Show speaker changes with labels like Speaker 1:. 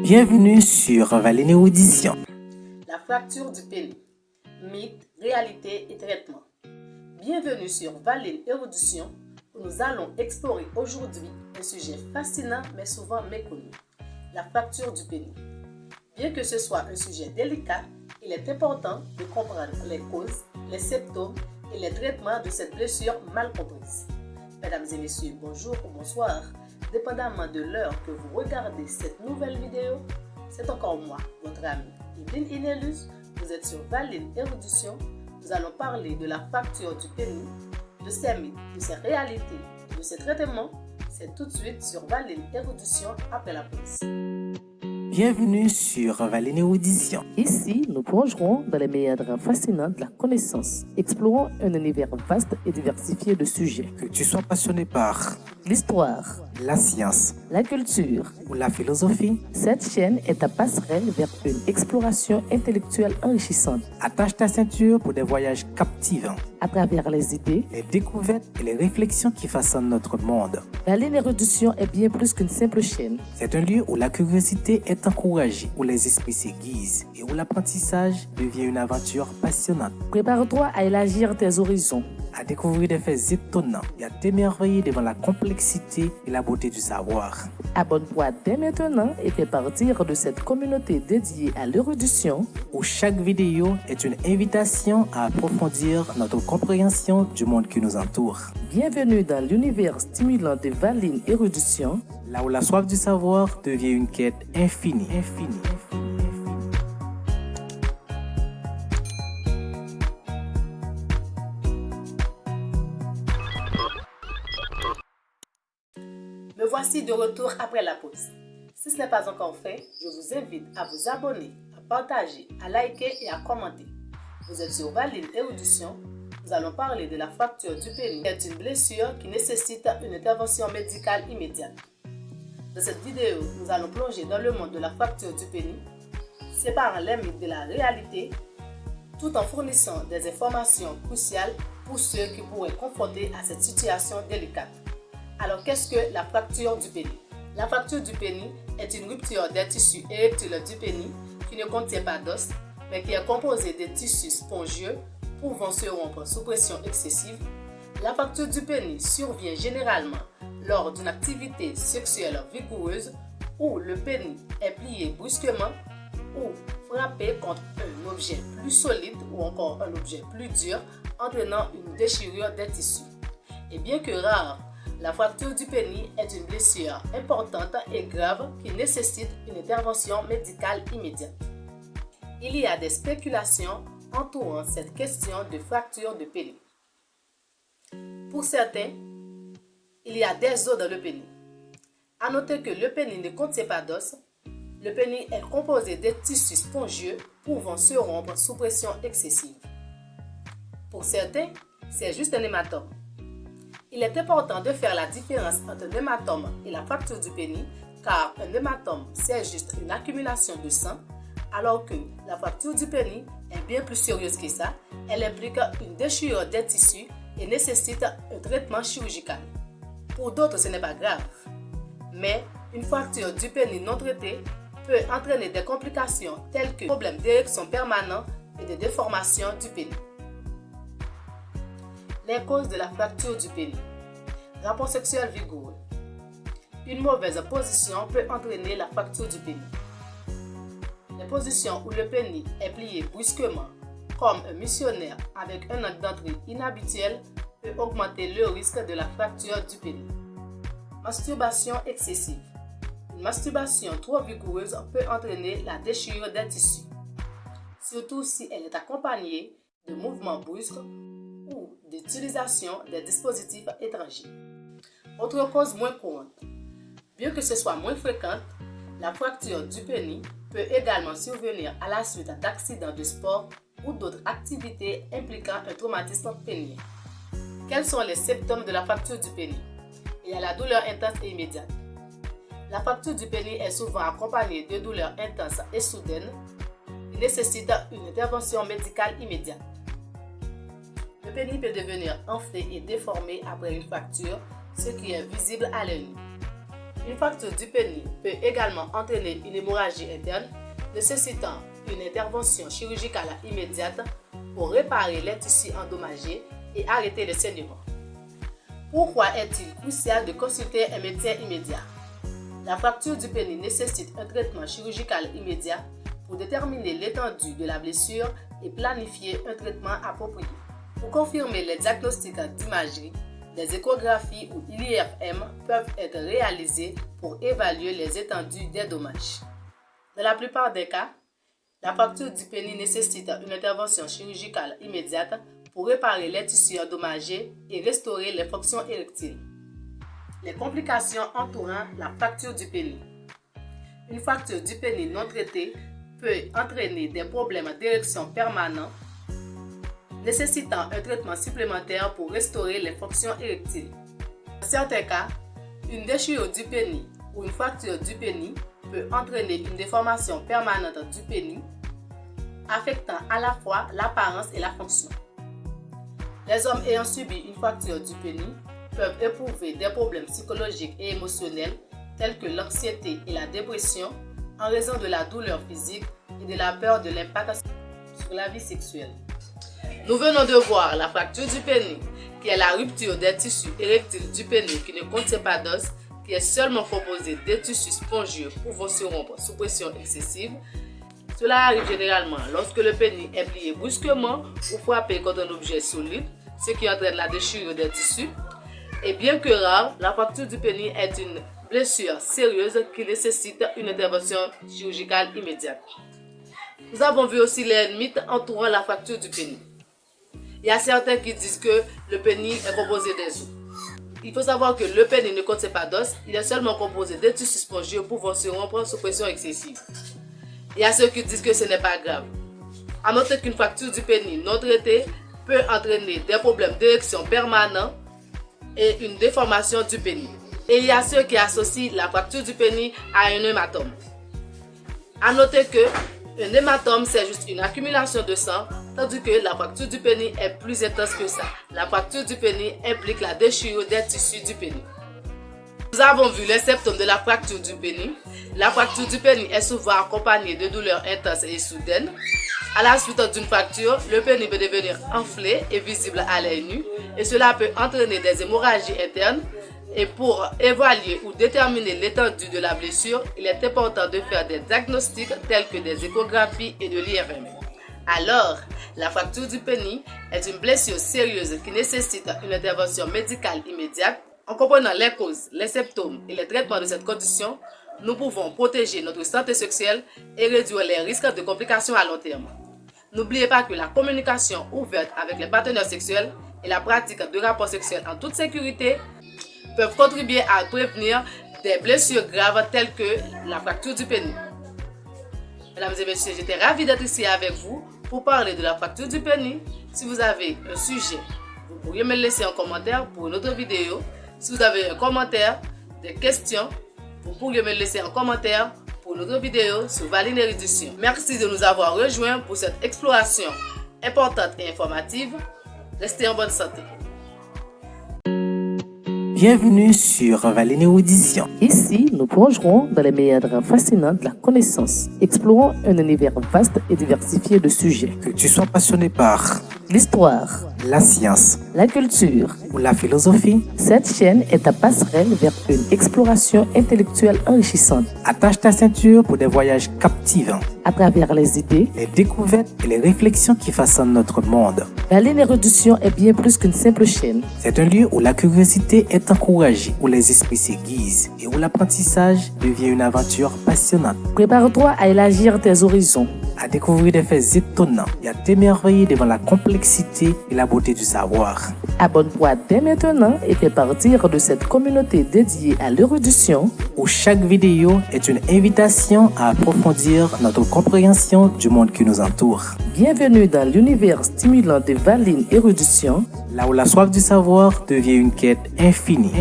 Speaker 1: Bienvenue sur Valine Audition.
Speaker 2: La fracture du pénis. Mythe, réalité et traitement. Bienvenue sur Valine Audition où nous allons explorer aujourd'hui un sujet fascinant mais souvent méconnu. La fracture du pénis. Bien que ce soit un sujet délicat, il est important de comprendre les causes, les symptômes et les traitements de cette blessure mal comprise. Mesdames et messieurs, bonjour ou bonsoir. Dépendamment de l'heure que vous regardez cette nouvelle vidéo, c'est encore moi, votre ami Yveline Inellus. Vous êtes sur Valine Érudition. Nous allons parler de la fracture du pénis, de ses mythes, de ses réalités, de ses traitements. C'est tout de suite sur Valine Érudition après la pause.
Speaker 1: Bienvenue sur Valine Audition.
Speaker 3: Ici, nous plongerons dans les méandres fascinants de la connaissance, explorons un univers vaste et diversifié de sujets.
Speaker 1: Que tu sois passionné par
Speaker 3: L'histoire,
Speaker 1: la science
Speaker 3: la culture,
Speaker 1: ou la philosophie,
Speaker 3: cette chaîne est ta passerelle vers une exploration intellectuelle enrichissante
Speaker 1: attache ta ceinture pour des voyages captivants,
Speaker 3: à travers les idées.
Speaker 1: les découvertes et les réflexions qui façonnent notre monde.
Speaker 3: Valine Érudition est bien plus qu'une simple chaîne.
Speaker 1: C'est un lieu où la curiosité est encouragée, où les esprits s'aiguisent et où l'apprentissage devient une aventure passionnante.
Speaker 3: Prépare-toi à élargir tes horizons.
Speaker 1: À découvrir des faits étonnants et à t'émerveiller devant la complexité et la beauté du savoir.
Speaker 3: Abonne-toi dès maintenant et fais partir de cette communauté dédiée à l'érudition.
Speaker 1: Où chaque vidéo est une invitation à approfondir notre compréhension du monde qui nous entoure.
Speaker 3: Bienvenue dans l'univers stimulant de Valine Érudition.
Speaker 1: Là où la soif du savoir devient une quête infinie.
Speaker 2: Me voici de retour après la pause. Si ce n'est pas encore fait, je vous invite à vous abonner, à partager, à liker et à commenter. Vous êtes sur Valine Érudition. Nous allons parler de la fracture du pénis, qui est une blessure qui nécessite une intervention médicale immédiate. Dans cette vidéo, nous allons plonger dans le monde de la fracture du pénis, séparant les mythes de la réalité, tout en fournissant des informations cruciales pour ceux qui pourraient être confrontés à cette situation délicate. Alors, qu'est-ce que la fracture du pénis? La fracture du pénis est une rupture des tissus érectiles du pénis qui ne contient pas d'os, mais qui est composée de tissus spongieux pouvant se rompre sous pression excessive. La fracture du pénis survient généralement lors d'une activité sexuelle vigoureuse où le pénis est plié brusquement ou frappé contre un objet plus solide ou encore un objet plus dur, entraînant une déchirure des tissus. Et bien que rare, la fracture du pénis est une blessure importante et grave qui nécessite une intervention médicale immédiate. Il y a des spéculations entourant cette question de fracture de pénis. Pour certains, il y a des os dans le pénis. À noter que le pénis ne contient pas d'os. Le pénis est composé de tissus spongieux pouvant se rompre sous pression excessive. Pour certains, c'est juste un hématome. Il est important de faire la différence entre un hématome et la fracture du pénis, car un hématome, c'est juste une accumulation de sang, alors que la fracture du pénis est bien plus sérieuse que ça. Elle implique une déchirure des tissus et nécessite un traitement chirurgical. Pour d'autres, ce n'est pas grave, mais une fracture du pénis non traitée peut entraîner des complications telles que problèmes d'érection permanents et de déformation du pénis. Les causes de la fracture du pénis. Rapport sexuel vigoureux. Une mauvaise position peut entraîner la fracture du pénis. Les positions où le pénis est plié brusquement, comme un missionnaire avec un angle d'entrée inhabituel, peut augmenter le risque de la fracture du pénis. Masturbation excessive. Une masturbation trop vigoureuse peut entraîner la déchirure des tissus, surtout si elle est accompagnée de mouvements brusques ou d'utilisation des dispositifs étrangers. Autre cause moins courante. Bien que ce soit moins fréquente, la fracture du pénis peut également survenir à la suite d'accidents de sport ou d'autres activités impliquant un traumatisme pénien. Quels sont les symptômes de la fracture du pénis? Il y a la douleur intense et immédiate. La fracture du pénis est souvent accompagnée de douleurs intenses et soudaines qui nécessitent une intervention médicale immédiate. Le pénis peut devenir enflé et déformé après une fracture, ce qui est visible à l'œil nu. Une fracture du pénis peut également entraîner une hémorragie interne nécessitant une intervention chirurgicale immédiate pour réparer les tissus endommagés et arrêter les saignements. Pourquoi est-il crucial de consulter un médecin immédiat? La fracture du pénis nécessite un traitement chirurgical immédiat pour déterminer l'étendue de la blessure et planifier un traitement approprié. Pour confirmer les diagnostics d'imagerie, des échographies ou l'IRM peuvent être réalisées pour évaluer les étendues des dommages. Dans la plupart des cas, la fracture du pénis nécessite une intervention chirurgicale immédiate pour réparer les tissus endommagés et restaurer les fonctions érectiles. Les complications entourant la fracture du pénis. Une fracture du pénis non traitée peut entraîner des problèmes d'érection permanents, nécessitant un traitement supplémentaire pour restaurer les fonctions érectiles. Dans certains cas, une déchirure du pénis ou une fracture du pénis peut entraîner une déformation permanente du pénis, affectant à la fois l'apparence et la fonction. Les hommes ayant subi une fracture du pénis peuvent éprouver des problèmes psychologiques et émotionnels tels que l'anxiété et la dépression en raison de la douleur physique et de la peur de l'impact sur la vie sexuelle. Nous venons de voir la fracture du pénis, qui est la rupture des tissus érectiles du pénis qui ne contient pas d'os, qui est seulement composé de tissus spongieux pouvant se rompre sous pression excessive. Cela arrive généralement lorsque le pénis est plié brusquement ou frappé contre un objet solide, ce qui entraîne la déchirure des tissus. Et bien que rare, la fracture du pénis est une blessure sérieuse qui nécessite une intervention chirurgicale immédiate. Nous avons vu aussi les mythes entourant la fracture du pénis. Il y a certains qui disent que le pénis est composé des os. Il faut savoir que le pénis ne contient pas d'os, il est seulement composé de tissus spongieux pouvant se rompre sous pression excessive. Il y a ceux qui disent que ce n'est pas grave. À noter qu'une fracture du pénis non traitée peut entraîner des problèmes d'érection permanents et une déformation du pénis. Et il y a ceux qui associent la fracture du pénis à un hématome. À noter que un hématome, c'est juste une accumulation de sang, tandis que la fracture du pénis est plus intense que ça. La fracture du pénis implique la déchirure des tissus du pénis. Nous avons vu les symptômes de la fracture du pénis. La fracture du pénis est souvent accompagnée de douleurs intenses et soudaines. À la suite d'une fracture, le pénis peut devenir enflé et visible à l'œil nu, et cela peut entraîner des hémorragies internes. Et pour évaluer ou déterminer l'étendue de la blessure, il est important de faire des diagnostics tels que des échographies et de l'IRM. Alors, la fracture du pénis est une blessure sérieuse qui nécessite une intervention médicale immédiate. En comprenant les causes, les symptômes et les traitements de cette condition, nous pouvons protéger notre santé sexuelle et réduire les risques de complications à long terme. N'oubliez pas que la communication ouverte avec les partenaires sexuels et la pratique de rapports sexuels en toute sécurité peuvent contribuer à prévenir des blessures graves telles que la fracture du pénis. Mesdames et messieurs, j'étais ravie d'être ici avec vous pour parler de la fracture du pénis. Si vous avez un sujet, vous pourriez me le laisser en commentaire pour une autre vidéo. Si vous avez un commentaire, des questions, vous pourriez me le laisser en commentaire pour une autre vidéo sur Valine Érudition. Merci de nous avoir rejoints pour cette exploration importante et informative. Restez en bonne santé.
Speaker 1: Bienvenue sur Valine Érudition.
Speaker 3: Ici, nous plongerons dans les méandres fascinants de la connaissance, explorant un univers vaste et diversifié de sujets.
Speaker 1: Que tu sois passionné par
Speaker 3: L'histoire,
Speaker 1: la science
Speaker 3: la culture,
Speaker 1: ou la philosophie,
Speaker 3: cette chaîne est ta passerelle vers une exploration intellectuelle enrichissante.
Speaker 1: attache ta ceinture pour des voyages captivants,
Speaker 3: À travers les idées,
Speaker 1: les découvertes et les réflexions qui façonnent notre monde.
Speaker 3: Valine Érudition est bien plus qu'une simple chaîne.
Speaker 1: C'est un lieu où la curiosité est encouragée, où les esprits s'aiguisent et où l'apprentissage devient une aventure passionnante.
Speaker 3: Prépare-toi à élargir tes horizons.
Speaker 1: À découvrir des faits étonnants et à t'émerveiller devant la complexité et la beauté du savoir.
Speaker 3: Abonne-toi dès maintenant et fais partir de cette communauté dédiée à l'érudition,
Speaker 1: Où chaque vidéo est une invitation à approfondir notre compréhension du monde qui nous entoure.
Speaker 3: Bienvenue dans l'univers stimulant de Valine Érudition.
Speaker 1: Là où la soif du savoir devient une quête infinie.